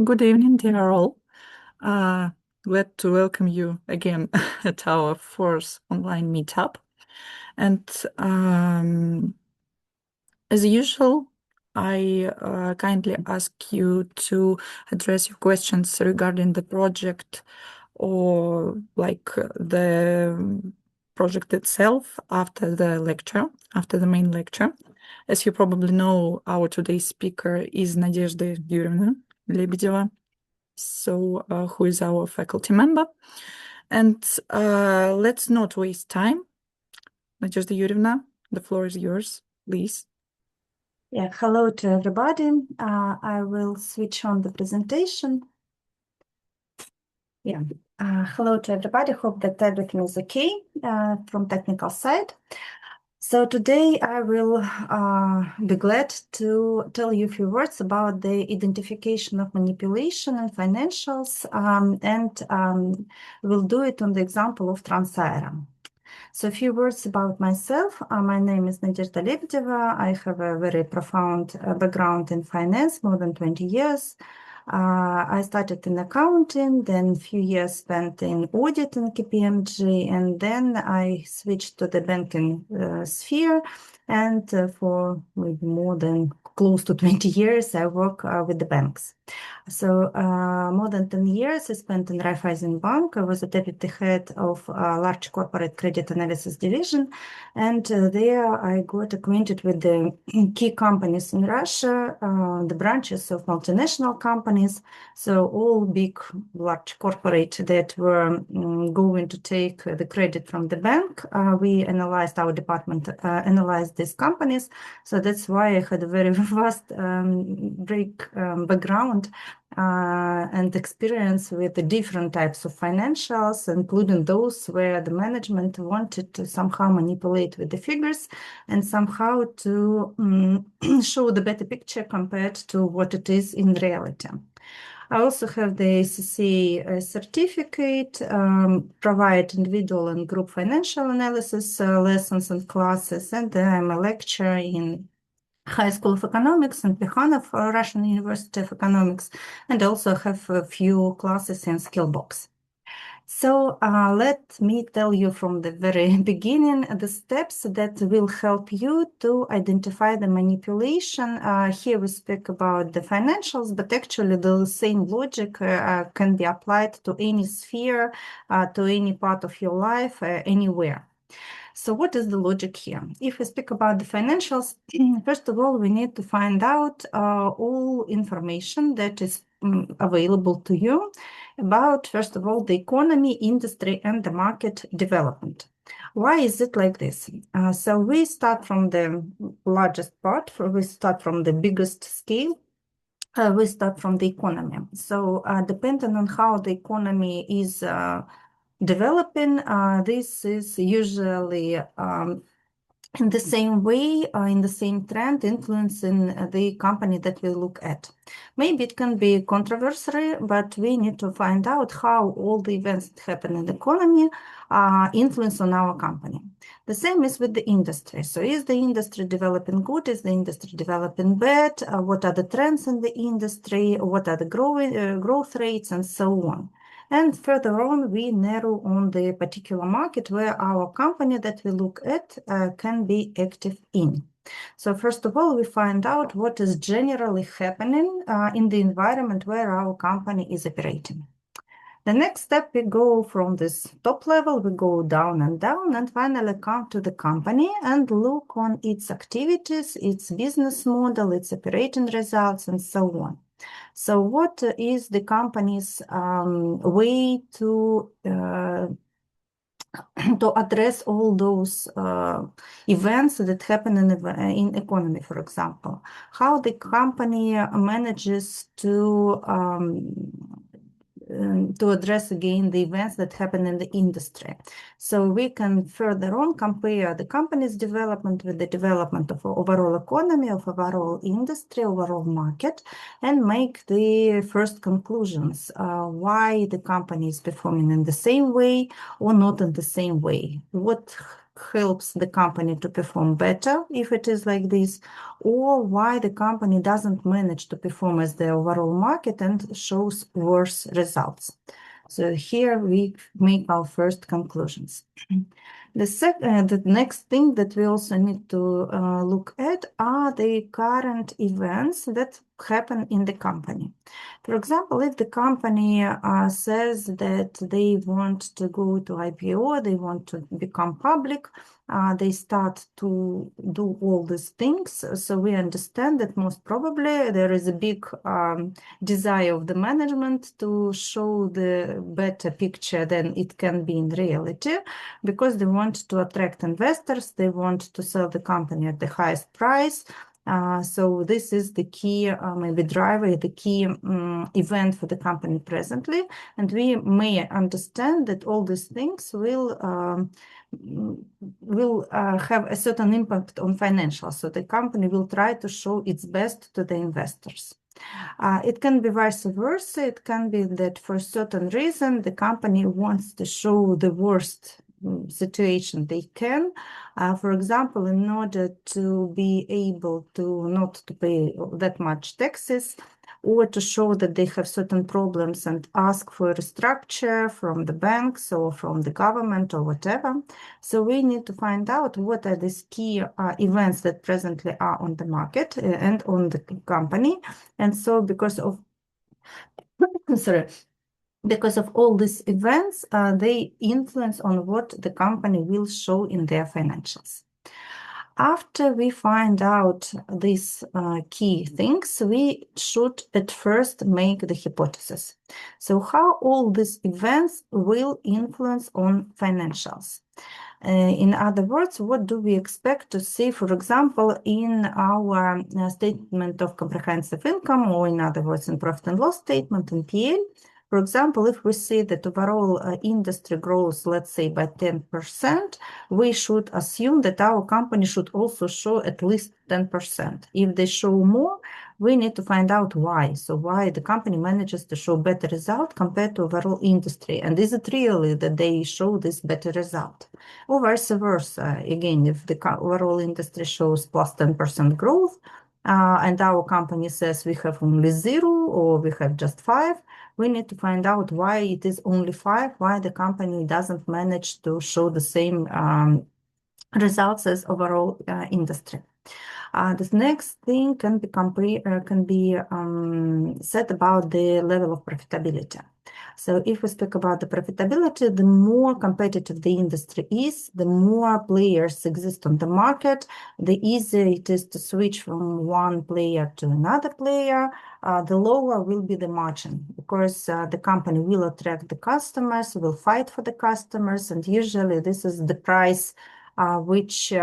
Good evening, dear all. Glad to welcome you again at our fourth online meetup. And as usual, I kindly ask you to address your questions regarding the project or the project itself after the main lecture. As you probably know, our today's speaker is Nadezhda Lebedeva, who is our faculty member. And let's not waste time. Nadezhda Yurievna, the floor is yours, please. Yeah, hello to everybody. I will switch on the presentation. Yeah, hello to everybody. Hope that everything is okay from technical side. So today I will be glad to tell you a few words about the identification of manipulation and financials, and we'll do it on the example of Transaera. So a few words about myself. My name is Nadezhda Lebedeva. I have a very profound background in finance, more than 20 years. I started in accounting, then a few years spent in audit in KPMG, and then I switched to the banking sphere. And for maybe more than close to 20 years, I work with the banks. So more than 10 years I spent in Raiffeisen Bank. I was a deputy head of large corporate credit analysis division. And there I got acquainted with the key companies in Russia, the branches of multinational companies. So all big, large corporate that were going to take the credit from the bank. Our department analyzed these companies. So that's why I had a very vast background and experience with the different types of financials, including those where the management wanted to somehow manipulate with the figures and somehow to show the better picture compared to what it is in reality. I also have the HSE certificate, provide individual and group financial analysis lessons and classes, and I'm a lecturer in High School of Economics and Plekhanov Russian University of Economics, and also have a few classes in Skillbox. So let me tell you from the very beginning the steps that will help you to identify the manipulation. Here we speak about the financials, but actually the same logic can be applied to any sphere, to any part of your life, anywhere. So what is the logic here? If we speak about the financials, first of all, we need to find out all information that is available to you about, first of all, the economy, industry, and the market development. Why is it like this? So we start from the largest part, we start from the biggest scale. We start from the economy. So depending on how the economy is developing, this is usually in the same way, in the same trend, influencing the company that we look at. Maybe it can be controversial, but we need to find out how all the events that happen in the economy influence on our company. The same is with the industry. So is the industry developing good? Is the industry developing bad? What are the trends in the industry? What are the growth rates and so on? And further on, we narrow on the particular market where our company that we look at can be active in. So first of all, we find out what is generally happening in the environment where our company is operating. The next step, we go from this top level, we go down, and finally come to the company and look on its activities, its business model, its operating results, and so on. So what is the company's way to address all those events that happen in economy, for example? How the company manages to address again the events that happen in the industry. So we can further on compare the company's development with the development of overall economy, of overall industry, overall market, and make the first conclusions why the company is performing in the same way or not in the same way. What helps the company to perform better if it is like this, or why the company doesn't manage to perform as the overall market and shows worse results. So here we make our first conclusions. The next thing that we also need to look at are the current events that happen in the company. For example, if the company says that they want to go to IPO, they want to become public, they start to do all these things. So we understand that most probably there is a big desire of the management to show the better picture than it can be in reality, because they want to attract investors, they want to sell the company at the highest price. So this is the key, maybe driver, the key event for the company presently. And we may understand that all these things will have a certain impact on financials. So the company will try to show its best to the investors. It can be vice versa. It can be that for a certain reason, the company wants to show the worst situation they can. For example, in order to be able to not to pay that much taxes, or to show that they have certain problems and ask for a restructure from the banks or from the government or whatever. So we need to find out what are these key events that presently are on the market and on the company. And so because of because of all these events, they influence on what the company will show in their financials. After we find out these key things, we should at first make the hypothesis. So how all these events will influence on financials? In other words, what do we expect to see, for example, in our statement of comprehensive income, or in other words, in profit and loss statement, in PL? For example, if we see that overall industry grows, let's say, by 10%, we should assume that our company should also show at least 10%. If they show more, we need to find out why. So why the company manages to show better result compared to overall industry. And is it really that they show this better result? Or vice versa. Again, if the overall industry shows plus 10% growth, and our company says we have only 0 or we have just 5, we need to find out why it is only 5, why the company doesn't manage to show the same results as overall industry. This next thing can be said about the level of profitability. So if we speak about the profitability, the more competitive the industry is, the more players exist on the market, the easier it is to switch from one player to another player, the lower will be the margin, because the company will attract the customers, will fight for the customers, and usually this is the price which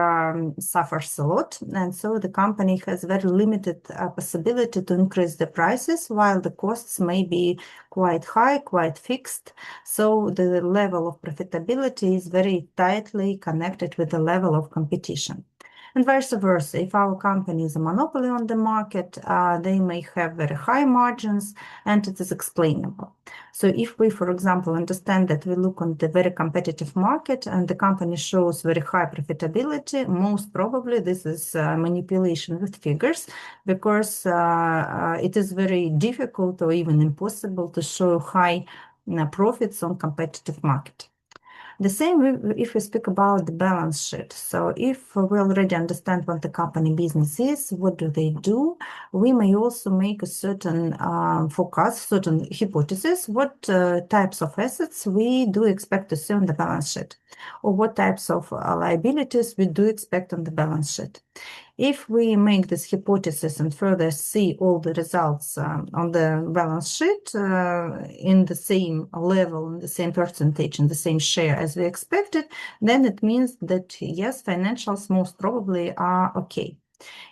suffers a lot. And so the company has very limited possibility to increase the prices, while the costs may be quite high, quite fixed. So the level of profitability is very tightly connected with the level of competition. And vice versa, if our company is a monopoly on the market, they may have very high margins, and it is explainable. So if we, for example, understand that we look on the very competitive market and the company shows very high profitability, most probably this is manipulation with figures, because it is very difficult or even impossible to show high profits on competitive market. The same if we speak about the balance sheet. So if we already understand what the company business is, what do they do, we may also make a certain forecast, certain hypothesis, what types of assets we do expect to see on the balance sheet, or what types of liabilities we do expect on the balance sheet. If we make this hypothesis and further see all the results on the balance sheet in the same level, in the same percentage, in the same share as we expected, then it means that, yes, financials most probably are okay.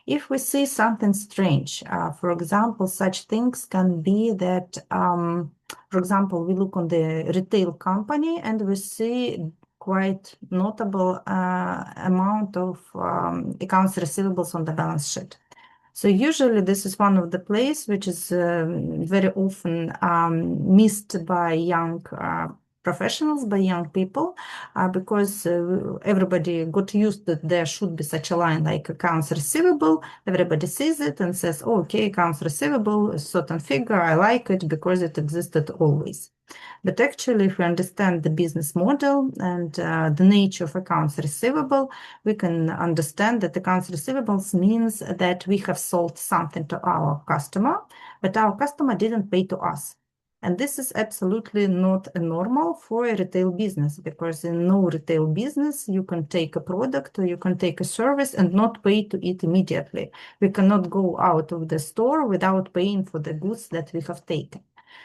If we see something strange, for example, such things can be that, for example, we look on the retail company and we see quite notable amount of accounts receivables on the balance sheet. So usually this is one of the places which is very often missed by young professionals, by young people, because everybody got used that there should be such a line like accounts receivable. Everybody sees it and says, oh, okay, accounts receivable, a certain figure, I like it because it existed always. But actually, if we understand the business model and the nature of accounts receivable, we can understand that accounts receivables means that we have sold something to our customer, but our customer didn't pay to us. And this is absolutely not normal for a retail business, because in no retail business, you can take a product or you can take a service and not pay to it immediately. We cannot go out of the store without paying for the goods that we have taken.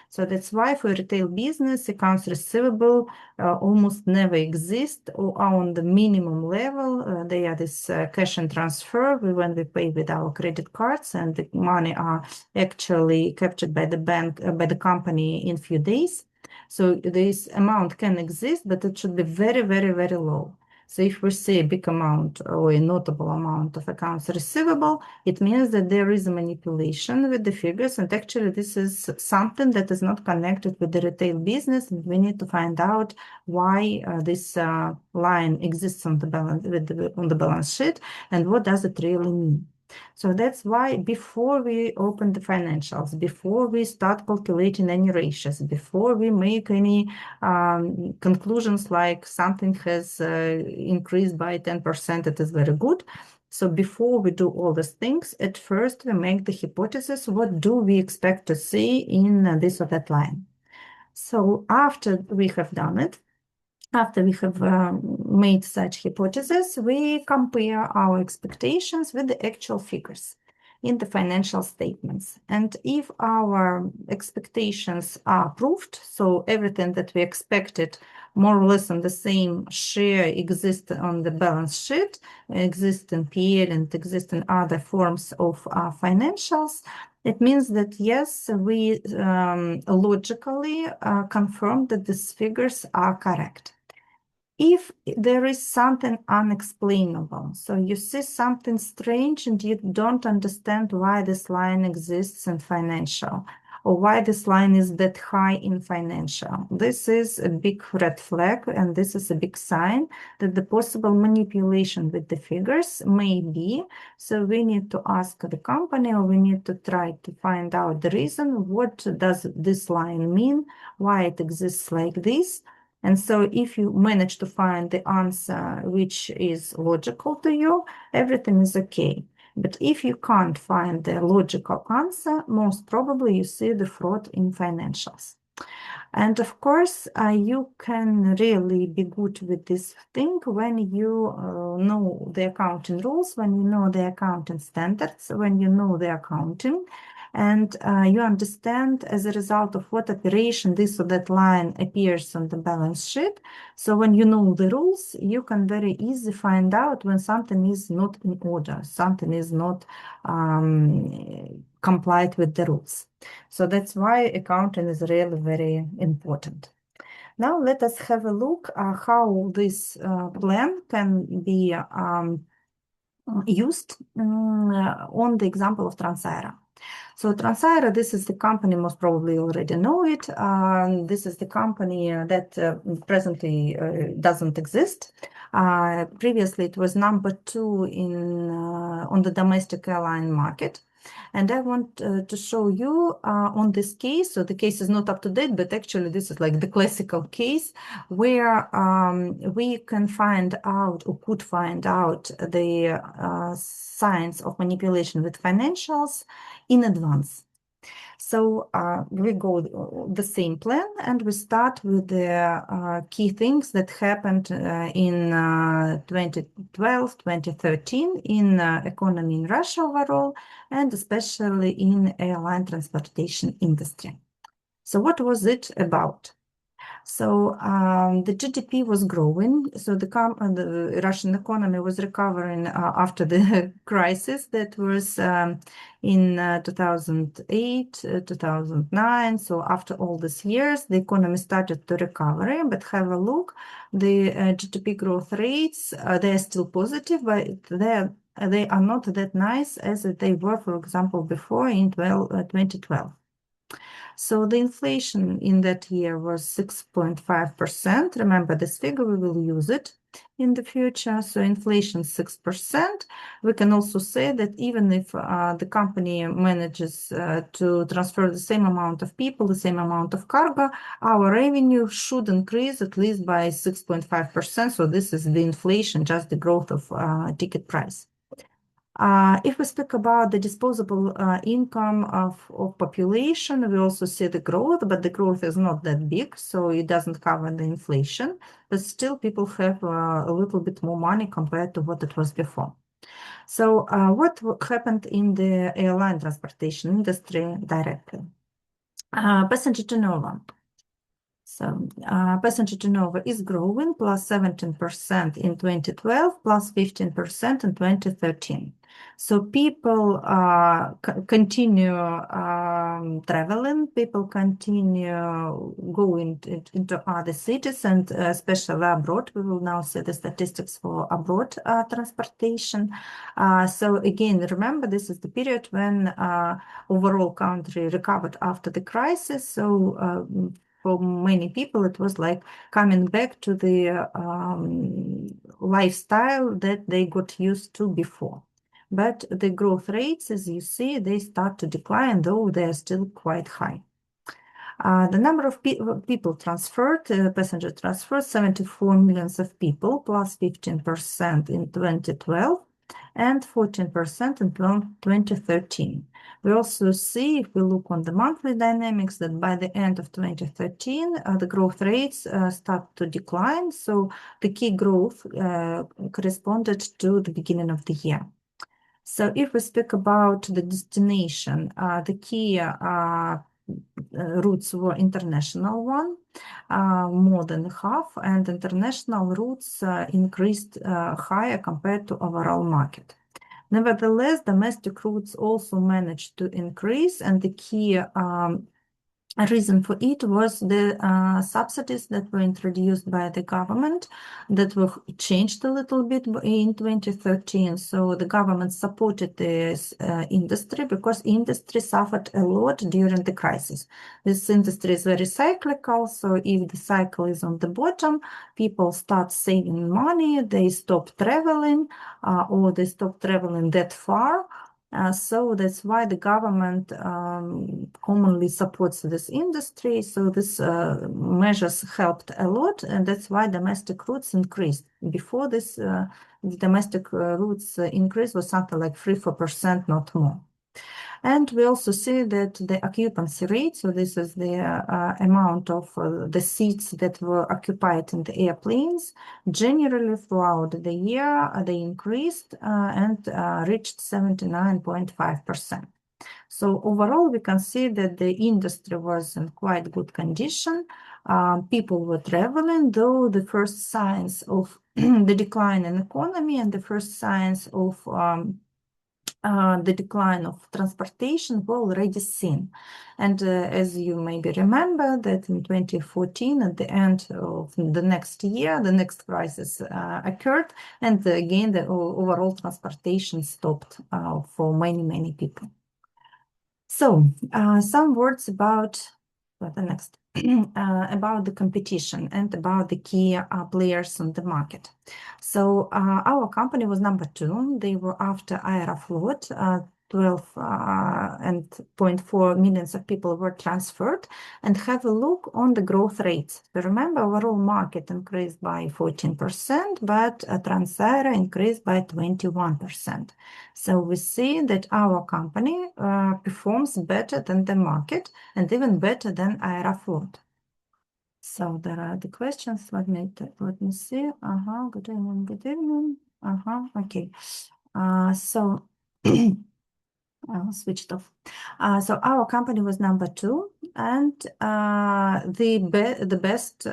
So that's why for retail business, accounts receivable almost never exist or are on the minimum level. They are this cash and transfer when we pay with our credit cards, and the money are actually captured by the bank, by the company in few days. So this amount can exist, but it should be very, very, very low. So if we say a big amount or a notable amount of accounts receivable, it means that there is a manipulation with the figures, and actually this is something that is not connected with the retail business, and we need to find out why this line exists on the balance sheet and what does it really mean. So that's why before we open the financials, before we start calculating any ratios, before we make any conclusions like something has increased by 10%, it is very good. So before we do all these things, at first we make the hypothesis, what do we expect to see in this or that line? So after we have done it, after we have made such hypothesis, we compare our expectations with the actual figures in the financial statements. And if our expectations are proved, so everything that we expected more or less on the same share exists on the balance sheet, exists in PL and exists in other forms of financials, it means that yes, we logically confirm that these figures are correct. If there is something unexplainable, so you see something strange and you don't understand why this line exists in financial, or why this line is that high in financial, this is a big red flag, and this is a big sign that the possible manipulation with the figures may be. So we need to ask the company, or we need to try to find out the reason. What does this line mean? Why it exists like this? And so if you manage to find the answer which is logical to you, everything is okay. But if you can't find the logical answer, most probably you see the fraud in financials. And of course, you can really be good with this thing when you know the accounting rules, when you know the accounting standards, when you know the accounting, and you understand as a result of what operation this or that line appears on the balance sheet. So when you know the rules, you can very easily find out when something is not in order, something is not complied with the rules. So that's why accounting is really very important. Now let us have a look at how this plan can be used on the example of Transaera. So Transaera, this is the company, most probably you already know it. This is the company that presently doesn't exist. Previously, it was number 2 in on the domestic airline market. And I want to show you on this case, so the case is not up to date, but actually this is like the classical case where we can find out or could find out the signs of manipulation with financials in advance. So we go the same plan, and we start with the key things that happened in 2012, 2013 in economy in Russia overall, and especially in airline transportation industry. So what was it about? So the GDP was growing. So the Russian economy was recovering after the crisis that was in 2008, 2009. So after all these years, the economy started to recover. But have a look, the GDP growth rates, they are still positive, but they are not that nice as they were, for example, before in 2012. So the inflation in that year was 6.5%. Remember this figure, we will use it in the future. So inflation 6%. We can also say that even if the company manages to transfer the same amount of people, the same amount of cargo, our revenue should increase at least by 6.5%. So this is the inflation, just the growth of ticket price. If we speak about the disposable income of population, we also see the growth, but the growth is not that big, so it doesn't cover the inflation. But still, people have a little bit more money compared to what it was before. So what happened in the airline transportation industry directly? Passenger turnover. So passenger turnover is growing, plus 17% in 2012, plus 15% in 2013. So people continue traveling, people continue going into other cities, and especially abroad. We will now see the statistics for abroad transportation. So again, remember, this is the period when overall country recovered after the crisis. So for many people, it was like coming back to the lifestyle that they got used to before. But the growth rates, as you see, they start to decline, though they are still quite high. The number of people transferred, passenger transferred, 74 millions of people, plus 15% in 2012 and 14% in 2013. We also see, if we look on the monthly dynamics, that by the end of 2013, the growth rates start to decline. So the key growth corresponded to the beginning of the year. So if we speak about the destination, the key routes were international one, more than half, and international routes increased higher compared to overall market. Nevertheless, domestic routes also managed to increase, and the key reason for it was the subsidies that were introduced by the government that were changed a little bit in 2013. So the government supported this industry because industry suffered a lot during the crisis. This industry is very cyclical. So if the cycle is on the bottom, people start saving money, they stop traveling or they stop traveling that far. So that's why the government commonly supports this industry. So these measures helped a lot, and that's why domestic routes increased. Before this, the domestic routes increase was something like 3-4%, not more. And we also see that the occupancy rate, so this is the amount of the seats that were occupied in the airplanes, generally throughout the year, they increased and reached 79.5%. So overall, we can see that the industry was in quite good condition. People were traveling, though the first signs of the decline in economy and the first signs of the decline of transportation were already seen. And as you maybe remember that in 2014, at the end of the next year, the next crisis occurred. And again, the overall transportation stopped for many, many people. So some words about the next. About the competition and about the key players on the market. So our company was number 2. They were after Aeroflot. 12.4 millions of people were transferred, and have a look on the growth rates. So remember, overall market increased by 14%, but Transaero increased by 21%. So we see that our company performs better than the market and even better than Aeroflot. So there are the questions. Let me see. Good evening. Good evening. Okay. So I'll switch it off. So our company was number 2, and the best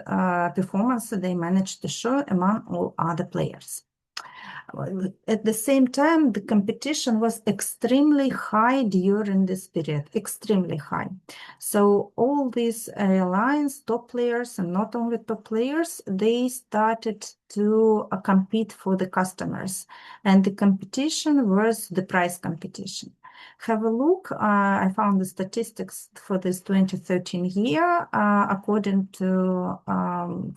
performance they managed to show among all other players. At the same time, the competition was extremely high during this period, extremely high. So all these airlines, top players, and not only top players, they started to compete for the customers. And the competition was the price competition. Have a look. I found the statistics for this 2013 year. According to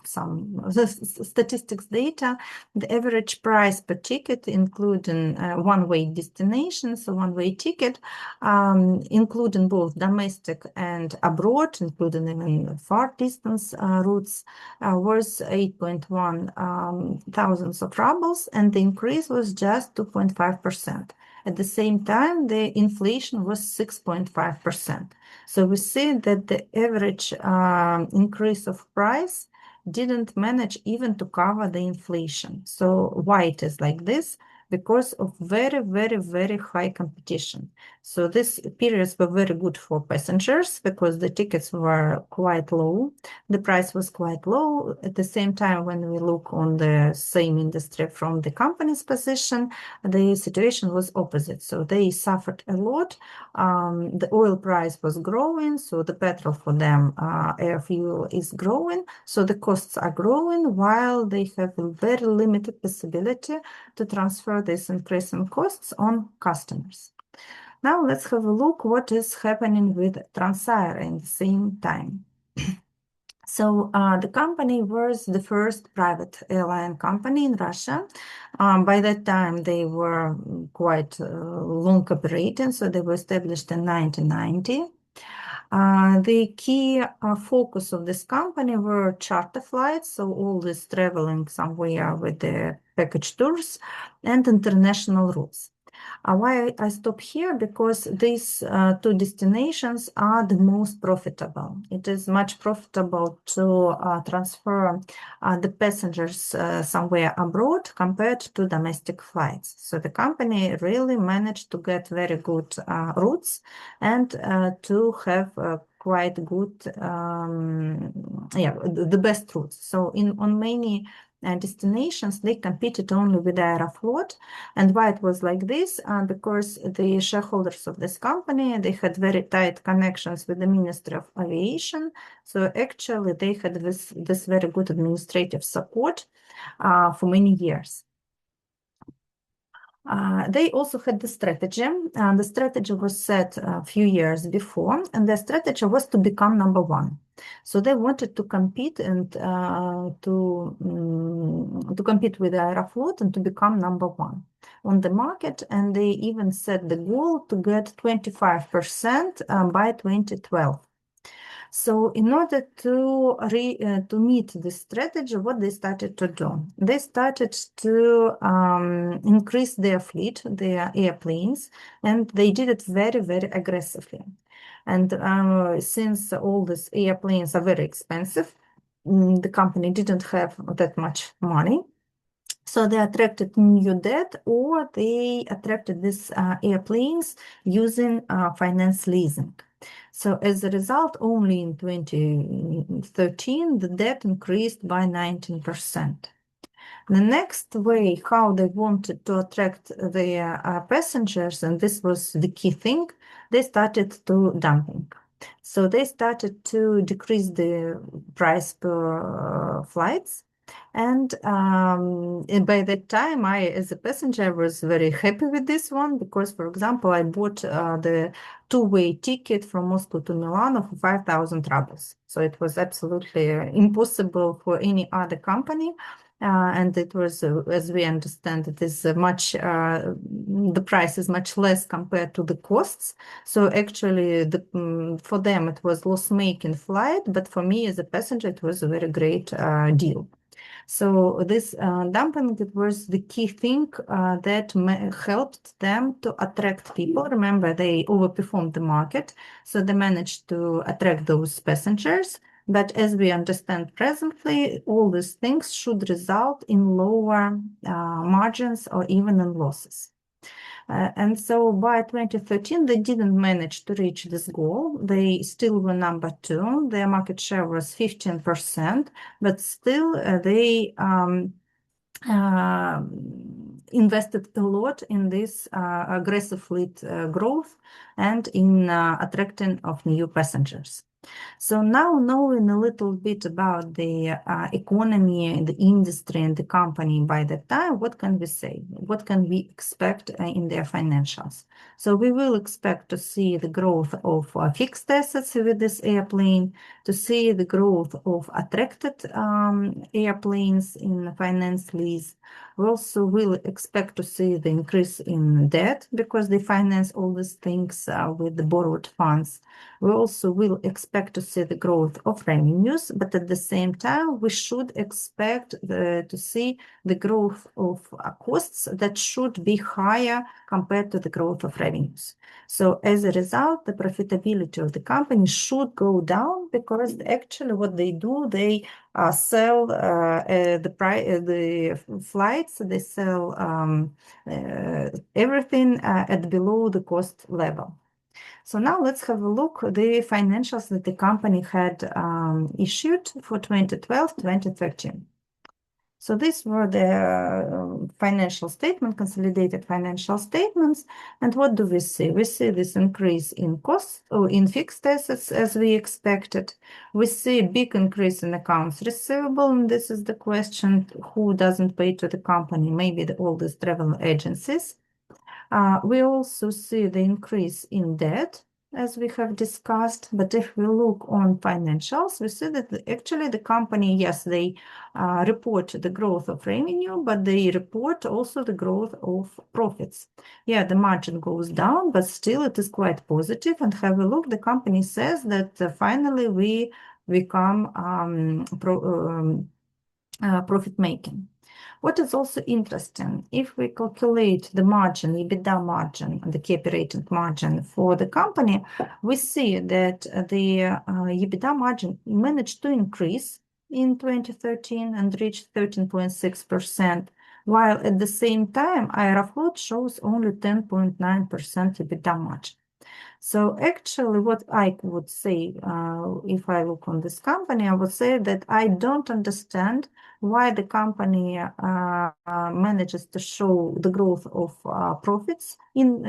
some statistics data, the average price per ticket, including one-way destination, so one-way ticket, including both domestic and abroad, including even far distance routes, was 8.1 thousands of rubles, and the increase was just 2.5%. At the same time, the inflation was 6.5%. So we see that the average increase of price didn't manage even to cover the inflation. So why it is like this? Because of very, very, very high competition. So these periods were very good for passengers because the tickets were quite low. The price was quite low. At the same time, when we look on the same industry from the company's position, the situation was opposite. So they suffered a lot. The oil price was growing, so the petrol for them, air fuel is growing. So the costs are growing while they have a very limited possibility to transfer this increase in costs on customers. Now let's have a look what is happening with Transair in the same time. So the company was the first private airline company in Russia. By that time, they were quite long operating, so they were established in 1990. The key focus of this company were charter flights, so all this traveling somewhere with the package tours and international routes. Why I stop here? Because these two destinations are the most profitable. It is much profitable to transfer the passengers somewhere abroad compared to domestic flights. So the company really managed to get very good routes and to have quite good, the best routes. So on many destinations, they competed only with Aeroflot. And why it was like this? Because the shareholders of this company, they had very tight connections with the Ministry of Aviation. So actually, they had this very good administrative support for many years. They also had the strategy. The strategy was set a few years before, and the strategy was to become number one. So they wanted to compete and to compete with Aeroflot and to become number one on the market. And they even set the goal to get 25% by 2012. So in order to meet this strategy, what they started to do? They started to increase their fleet, their airplanes, and they did it very, very aggressively. And since all these airplanes are very expensive, the company didn't have that much money. So they attracted new debt, or they attracted these airplanes using finance leasing. So as a result, only in 2013, the debt increased by 19%. The next way how they wanted to attract their passengers, and this was the key thing, they started to dumping. So they started to decrease the price per flights. And by that time, I, as a passenger, was very happy with this one because, for example, I bought the two-way ticket from Moscow to Milano for 5,000 rubles. So it was absolutely impossible for any other company. And it was, as we understand, it is much, the price is much less compared to the costs. So actually, for them, it was loss-making flight, but for me as a passenger, it was a very great deal. So this dumping, it was the key thing that helped them to attract people. Remember, they overperformed the market, so they managed to attract those passengers. But as we understand presently, all these things should result in lower margins or even in losses. And so by 2013, they didn't manage to reach this goal. They still were number two. Their market share was 15%, but still they invested a lot in this aggressive fleet growth and in attracting of new passengers. So now knowing a little bit about the economy, the industry, and the company by that time, what can we say? What can we expect in their financials? So we will expect to see the growth of fixed assets with this airplane, to see the growth of attracted airplanes in finance lease. We also will expect to see the increase in debt because they finance all these things with the borrowed funds. We also will expect to see the growth of revenues, but at the same time, we should expect to see the growth of costs that should be higher compared to the growth of revenues. So as a result, the profitability of the company should go down because actually what they do, they sell the flights, they sell everything at below the cost level. So now let's have a look at the financials that the company had issued for 2012-2013. So these were the financial statement, consolidated financial statements. And what do we see? We see this increase in costs or in fixed assets as we expected. We see a big increase in accounts receivable. And this is the question, who doesn't pay to the company? Maybe all these travel agencies. We also see the increase in debt, as we have discussed, but if we look on financials, we see that actually the company, yes, they report the growth of revenue, but they report also the growth of profits. Yeah, the margin goes down, but still it is quite positive. And have a look, the company says that finally we become profit making. What is also interesting, if we calculate the margin, EBITDA margin, and the key operating margin for the company, we see that the EBITDA margin managed to increase in 2013 and reached 13.6%, while at the same time, Aeroflot shows only 10.9% EBITDA margin. So actually what I would say, if I look on this company, I would say that I don't understand why the company manages to show the growth of profits in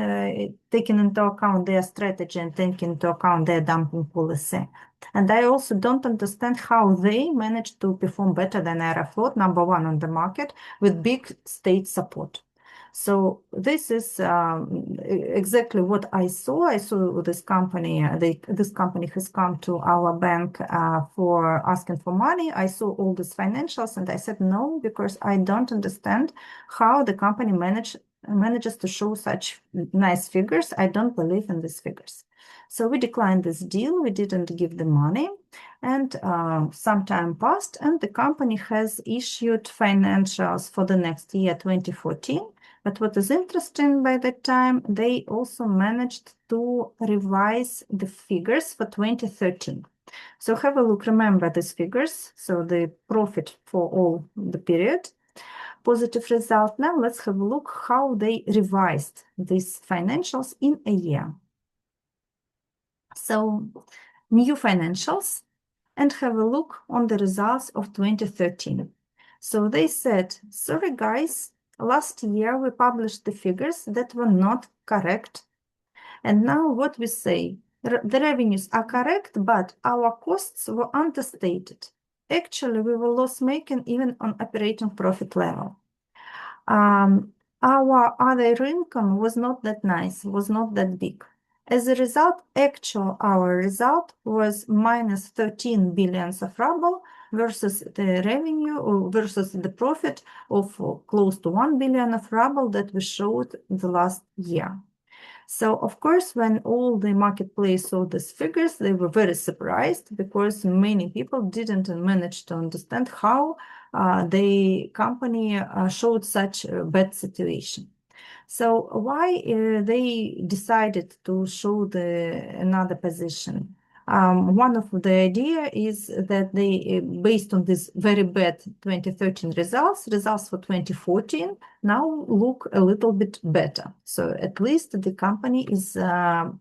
taking into account their strategy and taking into account their dumping policy. And I also don't understand how they manage to perform better than Aeroflot, number one on the market, with big state support. So this is exactly what I saw. I saw this company, this company has come to our bank for asking for money. I saw all these financials and I said no, because I don't understand how the company manages to show such nice figures. I don't believe in these figures. So we declined this deal. We didn't give the money. And some time passed and the company has issued financials for the next year, 2014. But what is interesting by that time, they also managed to revise the figures for 2013. So have a look, remember these figures. So the profit for all the period, positive result. Now let's have a look how they revised these financials in a year. So new financials, and have a look on the results of 2013. So they said, sorry guys, last year we published the figures that were not correct. And now what we say, the revenues are correct, but our costs were understated. Actually, we were loss-making even on operating profit level. Our other income was not that nice, was not that big. As a result, our result was minus 13 billions of ruble versus the revenue or versus the profit of close to 1 billion of ruble that we showed the last year. So, of course, when all the marketplace saw these figures, they were very surprised because many people didn't manage to understand how the company showed such a bad situation. So why they decided to show another position? One of the idea is that they, based on this very bad 2013 results for 2014 now look a little bit better. So at least the company is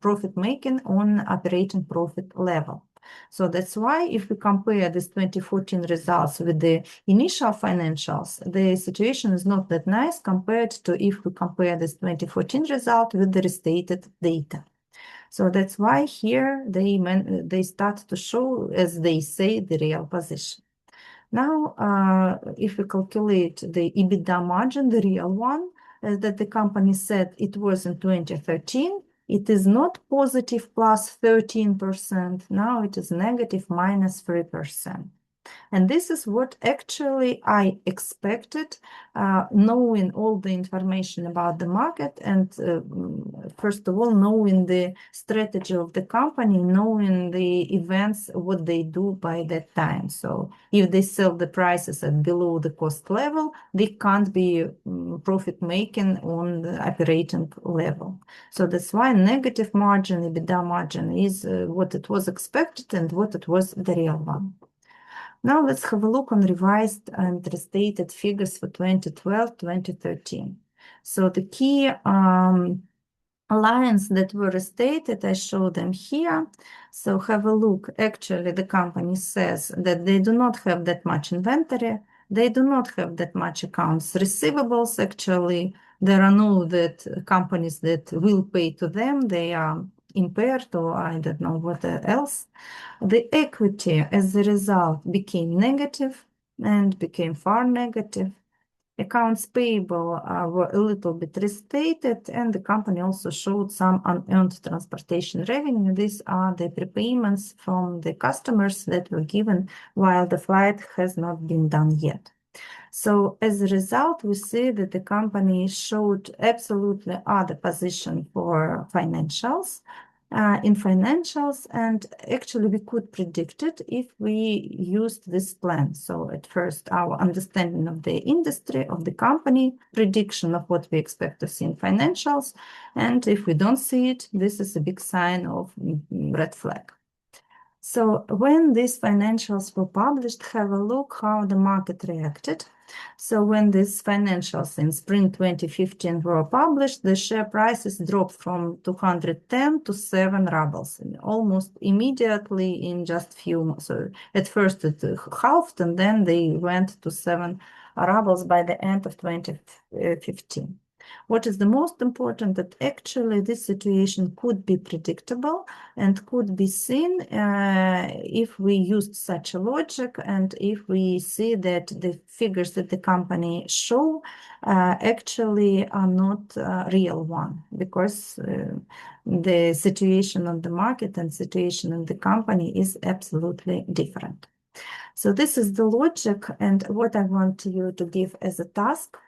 profit making on operating profit level. So that's why if we compare this 2014 results with the initial financials, the situation is not that nice compared to if we compare this 2014 result with the restated data. So that's why here they start to show, as they say, the real position. Now, if we calculate the EBITDA margin, the real one, that the company said it was in 2013, it is not positive plus 13%. Now it is negative minus 3%. And this is what actually I expected, knowing all the information about the market and first of all, knowing the strategy of the company, knowing the events, what they do by that time. So if they sell the prices at below the cost level, they can't be profit making on the operating level. So that's why negative margin, EBITDA margin is what it was expected and what it was the real one. Now let's have a look on revised and restated figures for 2012-2013. So the key lines that were restated, I show them here. So have a look. Actually, the company says that they do not have that much inventory. They do not have that much accounts receivables. Actually, there are no that companies that will pay to them. They are impaired or I don't know what else. The equity as a result became negative and became far negative. Accounts payable were a little bit restated, and the company also showed some unearned transportation revenue. These are the prepayments from the customers that were given while the flight has not been done yet. So as a result, we see that the company showed absolutely other position for financials. In financials, and actually we could predict it if we used this plan. So at first, our understanding of the industry, of the company, prediction of what we expect to see in financials, and if we don't see it, this is a big sign of red flag. So when these financials were published, have a look how the market reacted. So when these financials in spring 2015 were published, the share prices dropped from 210 to 7 rubles, almost immediately in just few months. So at first it halved, and then they went to 7 rubles by the end of 2015. What is the most important, that actually this situation could be predictable and could be seen if we used such a logic and if we see that the figures that the company show actually are not real one, because the situation on the market and situation in the company is absolutely different. So this is the logic, and what I want you to give as a task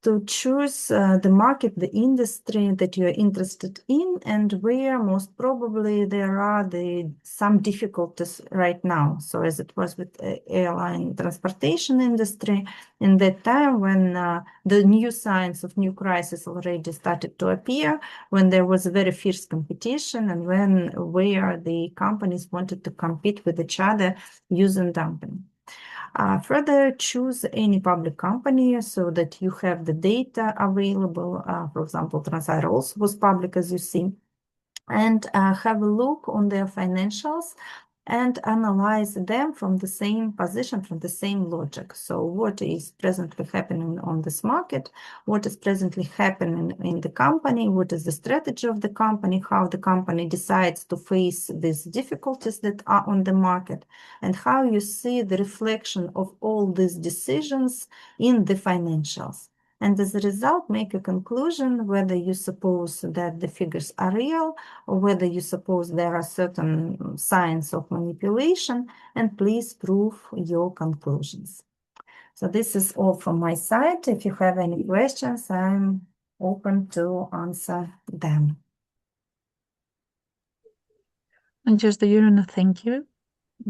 to choose the market, the industry that you're interested in, and where most probably there are some difficulties right now. So as it was with airline transportation industry, in that time when the new signs of new crisis already started to appear, when there was a very fierce competition, and where the companies wanted to compete with each other using dumping. Further, choose any public company so that you have the data available. For example, Transair also was public, as you see, and have a look on their financials and analyze them from the same position, from the same logic. So what is presently happening on this market, what is presently happening in the company, what is the strategy of the company, how the company decides to face these difficulties that are on the market, and how you see the reflection of all these decisions in the financials. And as a result, make a conclusion whether you suppose that the figures are real or whether you suppose there are certain signs of manipulation, and please prove your conclusions. So this is all from my side. If you have any questions, I'm open to answer them. Nadezhda Yurina, thank you.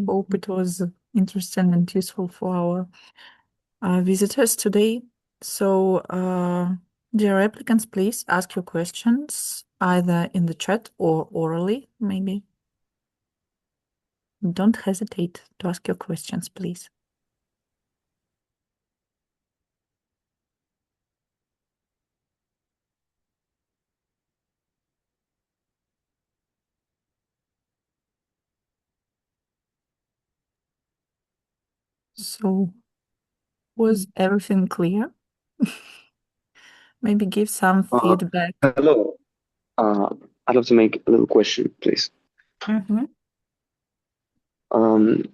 Hope it was interesting and useful for our visitors today. So, dear applicants, please ask your questions either in the chat or orally, maybe. Don't hesitate to ask your questions, please. So, was everything clear? Maybe give some feedback. Hello. I'd love to make a little question, please. Mm-hmm.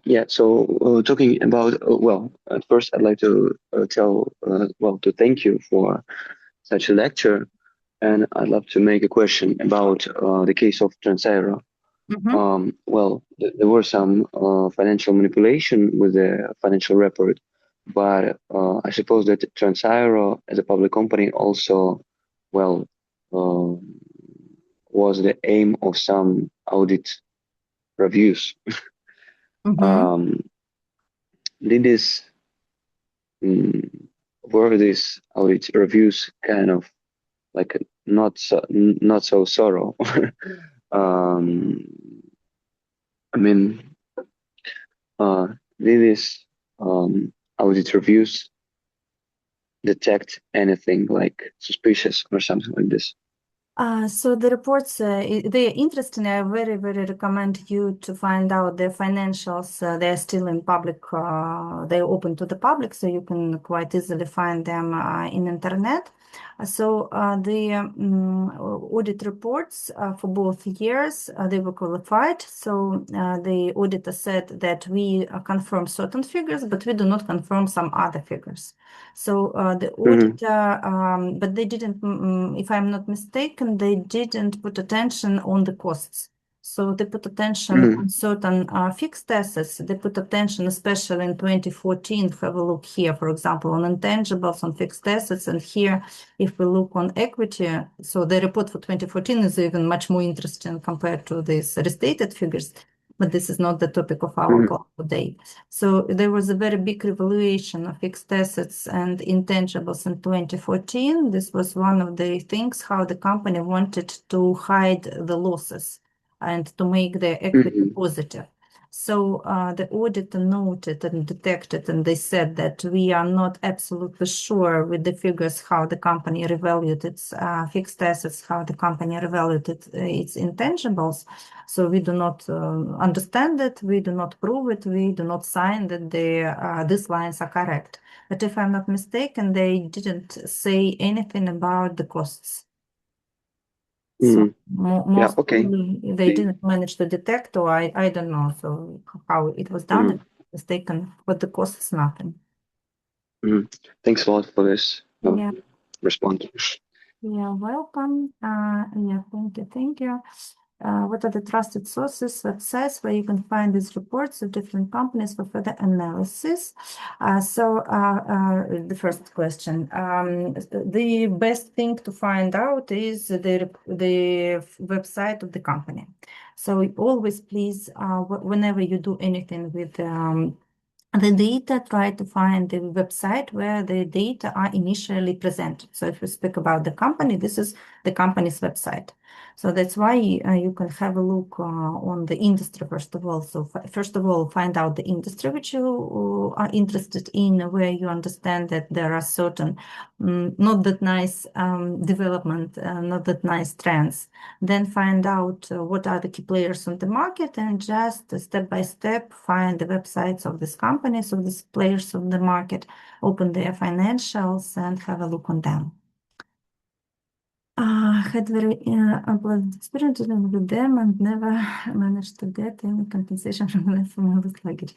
Yeah, so talking about, well, at first I'd like to to thank you for such a lecture, and I'd love to make a question about the case of Transaero. Mm-hmm. Well, there were some financial manipulation with the financial report, but I suppose that Transaero, as a public company, also, well, uh, was the aim of some audit reviews. Mm-hmm. Um, did this mm, were these audit reviews kind of like not so thorough? um, I mean, uh, did these audit reviews detect anything like suspicious or something like this? So the reports, they're interesting. I very, very recommend you to find out their financials. They're still in public, they're open to the public, so you can quite easily find them in internet. The audit reports for both years, they were qualified. So the auditor said that we confirm certain figures, but we do not confirm some other figures. So the auditor, but they didn't, if I'm not mistaken, they didn't put attention on the costs. So they put attention Mm-hmm. on certain fixed assets. They put attention, especially in 2014. Have a look here, for example, on intangibles, on fixed assets. And here, if we look on equity, so the report for 2014 is even much more interesting compared to these restated figures. But this is not the topic of our Mm-hmm. class today. So there was a very big revaluation of fixed assets and intangibles in 2014. This was one of the things how the company wanted to hide the losses and to make their equity Mm-hmm. positive. So the auditor noted and detected, and they said that we are not absolutely sure with the figures how the company revalued its fixed assets, how the company revalued its intangibles. So we do not understand it, we do not prove it, we do not sign that these lines are correct. But if I'm not mistaken, they didn't say anything about the costs. So Mm-hmm. Yeah, most okay. probably they didn't manage to detect, or I don't know. So how it was done, it Mm-hmm. was taken, but the cost is nothing. Mm-hmm. Thanks a lot for this Yeah, response. yeah, welcome. Yeah, thank you. What are the trusted sources, websites where you can find these reports of different companies for further analysis? The first question, the best thing to find out is the website of the company. So always please, whenever you do anything with the data, try to find the website where the data are initially presented. So if we speak about the company, this is the company's website. So that's why you can have a look on the industry first of all. So first of all, find out the industry which you are interested in, where you understand that there are certain not that nice development, not that nice trends. Then find out what are the key players on the market, and just step by step find the websites of these companies, of these players on the market, open their financials and have a look on them. Had very unpleasant experience with them and never managed to get any compensation from them for my lost luggage.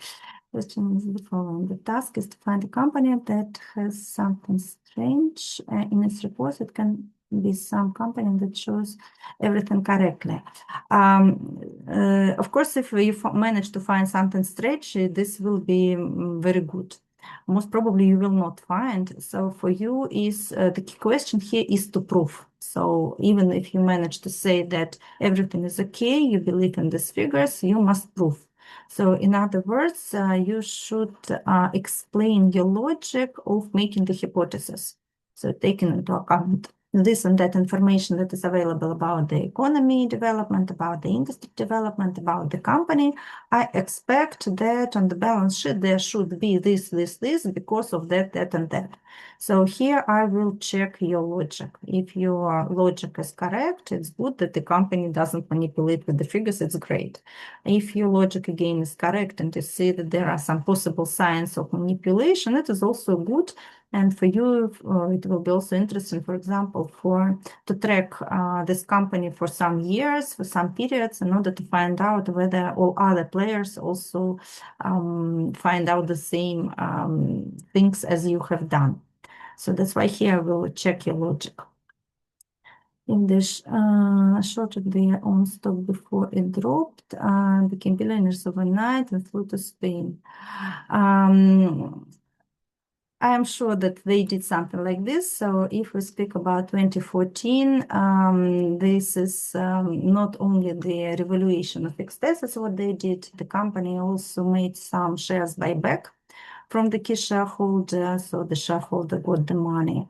Question is the following. The task is to find a company that has something strange in its reports. It can be some company that shows everything correctly. Of course, if you manage to find something strange, this will be very good. Most probably you will not find. So for you is the key question here is to prove. So even if you manage to say that everything is okay, you believe in these figures, you must prove. So in other words, you should explain your logic of making the hypothesis. So taking into account this and that information that is available about the economy development, about the industry development, about the company, I expect that on the balance sheet there should be this because of that, and that. So here I will check your logic. If your logic is correct, it's good that the company doesn't manipulate with the figures, it's great. If your logic again is correct and you see that there are some possible signs of manipulation, it is also good And for you, it will be also interesting, for example, to track this company for some years, for some periods, in order to find out whether all other players also find out the same things as you have done. So that's why here we'll check your logic. If they shorted their own stock before it dropped, became billionaires overnight and flew to Spain. I am sure that they did something like this. So if we speak about 2014, this is not only the revaluation of fixed assets, what they did, the company also made some shares buyback from the key shareholder, so the shareholder got the money.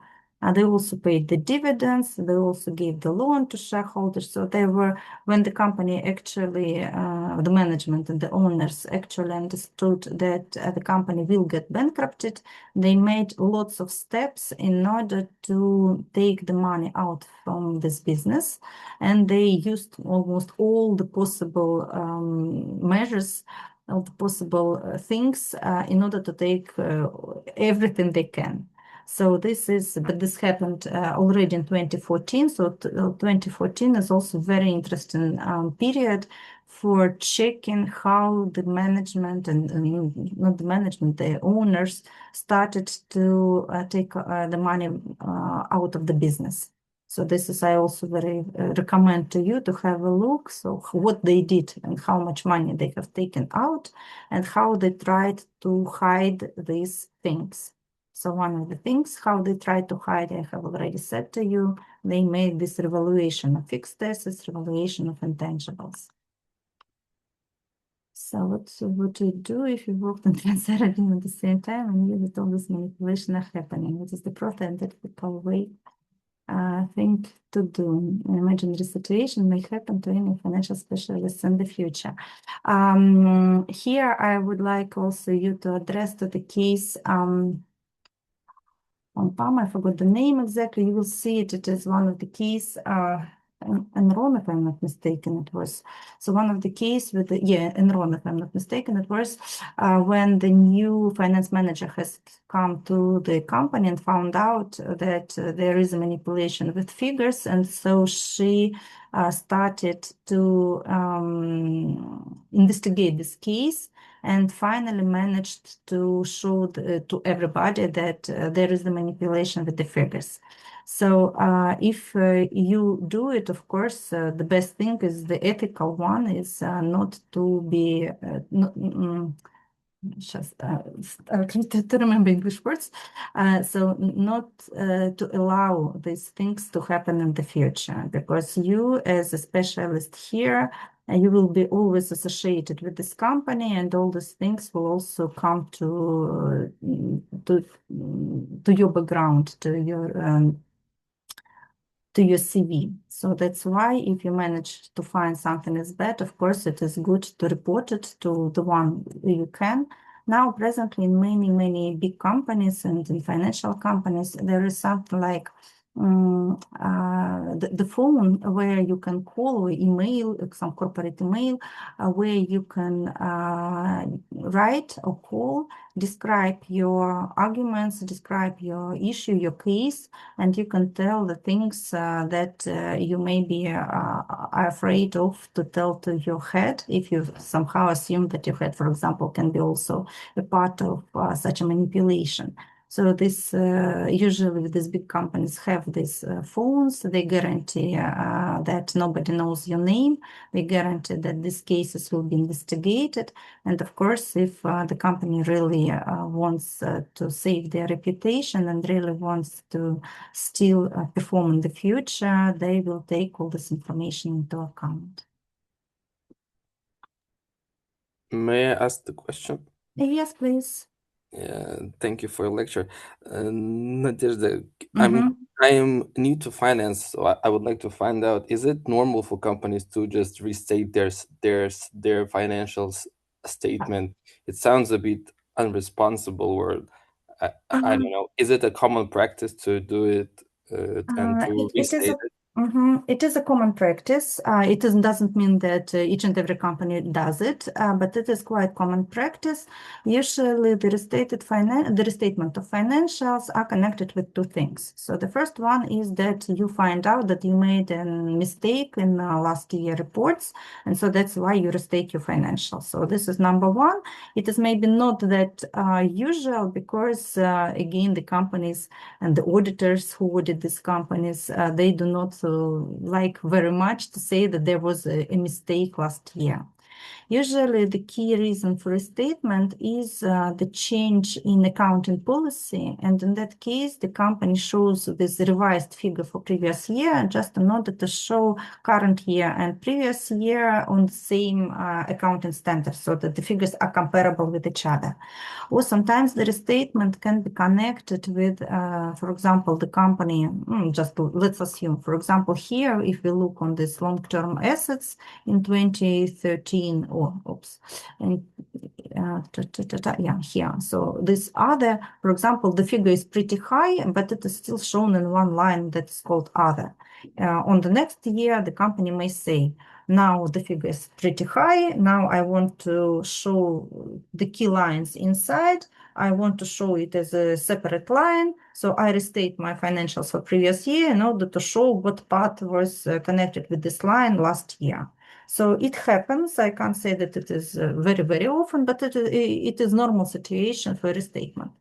They also paid the dividends, they also gave the loan to shareholders. So they were, when the company actually, the management and the owners actually understood that the company will get bankrupted, they made lots of steps in order to take the money out from this business. And they used almost all the possible measures, all the possible things in order to take everything they can. So but this happened already in 2014. So 2014 is also very interesting period for checking how the management and not the management, the owners started to take the money out of the business. So this is, I also very recommend to you to have a look. So what they did and how much money they have taken out and how they tried to hide these things. So one of the things, how they tried to hide, I have already said to you, they made this revaluation of fixed assets, revaluation of intangibles. So what to do if you worked on transparency at the same time and knew that all this manipulation are happening? What is the proper and ethical way thing to do? I imagine this situation may happen to any financial specialist in the future. Here, I would like also you to address to the case on PAM, I forgot the name exactly. You will see it. It is one of the keys. Enron, if I'm not mistaken, it was. So one of the keys with Enron, if I'm not mistaken, it was when the new finance manager has come to the company and found out that there is a manipulation with figures, and so she started to investigate this case and finally managed to show to everybody that there is the manipulation with the figures. So if you do it, of course, the best thing is the ethical one is not to be, just to remember English words, so not to allow these things to happen in the future, because you as a specialist here, you will be always associated with this company, and all these things will also come to your background, to your CV. So that's why if you manage to find something is bad, of course, it is good to report it to the one you can. Now, presently, in many, many big companies and in financial companies, there is something like the phone where you can call or email, some corporate email, where you can write or call, describe your arguments, describe your issue, your case, and you can tell the things that you maybe are afraid of to tell to your head, if you somehow assume that your head, for example, can be also a part of such a manipulation. So this usually these big companies have these phones. They guarantee that nobody knows your name. They guarantee that these cases will be investigated. And of course, if the company really wants to save their reputation and really wants to still perform in the future, they will take all this information into account. May I ask the question? Yes, please. Thank you for your lecture. Nadezhda, I am new to finance, so I would like to find out, is it normal for companies to just restate their financial statement? It sounds a bit unresponsible, or I don't know. Is it a common practice to do it and to restate it? It is a common practice. It doesn't mean that each and every company does it, but it is quite common practice. Usually, the restatement of financials are connected with two things. So the first one is that you find out that you made a mistake in last year reports, and so that's why you restate your financials. So this is number one. It is maybe not that usual because, again, the companies and the auditors who audit these companies, they do not like very much to say that there was a mistake last year. Usually, the key reason for restatement is the change in accounting policy. And in that case, the company shows this revised figure for previous year just in order to show current year and previous year on the same accounting standards so that the figures are comparable with each other. Or sometimes the restatement can be connected with, for example, the company, just let's assume, for example, here, if we look on this long-term assets in 2013, and yeah, here. So this other, for example, the figure is pretty high, but it is still shown in one line that's called other. On the next year, the company may say, now the figure is pretty high. Now I want to show the key lines inside. I want to show it as a separate line. So I restate my financials for previous year in order to show what part was connected with this line last year. So it happens. I can't say that it is very, very often, but it is normal situation for restatement.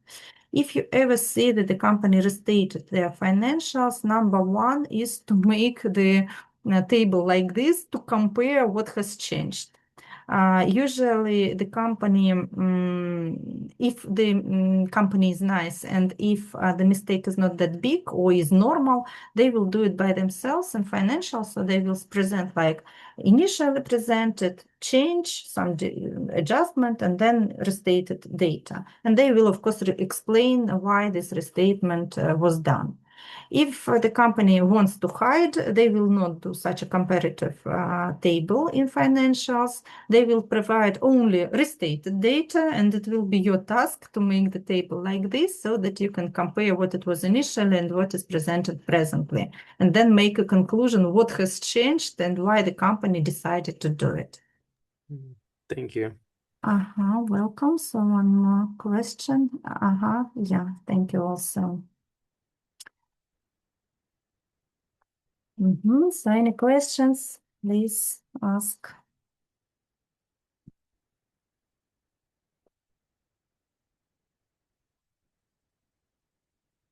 If you ever see that the company restated their financials, number one is to make the table like this to compare what has changed. Usually the company, if the company is nice and if the mistake is not that big or is normal, they will do it by themselves in financials. So they will present like initially presented, change, some adjustment, and then restated data. And they will, of course, explain why this restatement was done. If the company wants to hide, they will not do such a comparative table in financials. They will provide only restated data, and it will be your task to make the table like this so that you can compare what it was initially and what is presented presently, and then make a conclusion what has changed and why the company decided to do it. Thank you. Welcome. So one more question. Yeah, thank you also. So any questions, please ask.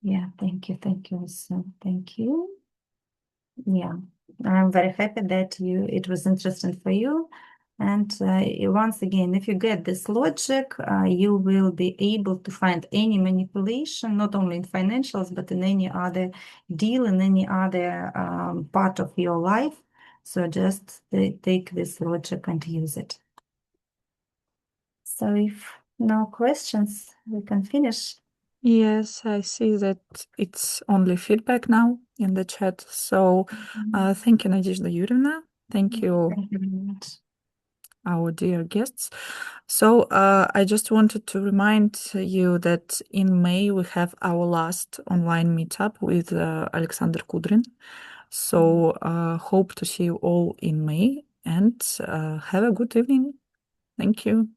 Yeah, thank you. Thank you. So thank you. Yeah, I'm very happy that it was interesting for you. And once again, if you get this logic, you will be able to find any manipulation, not only in financials, but in any other deal, in any other part of your life. So just take this logic and use it. So if no questions, we can finish. Yes, I see that it's only feedback now in the chat. So thank you, Nadezhda Yurievna. Thank you. Thank you very much. Our dear guests. So I just wanted to remind you that in May we have our last online meetup with Alexander Kudrin. So hope to see you all in May, and have a good evening. Thank you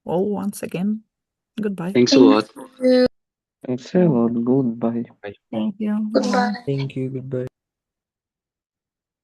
all once again. Goodbye. Thanks a lot. Thanks a lot. Goodbye. Thank you. Thank you. Goodbye.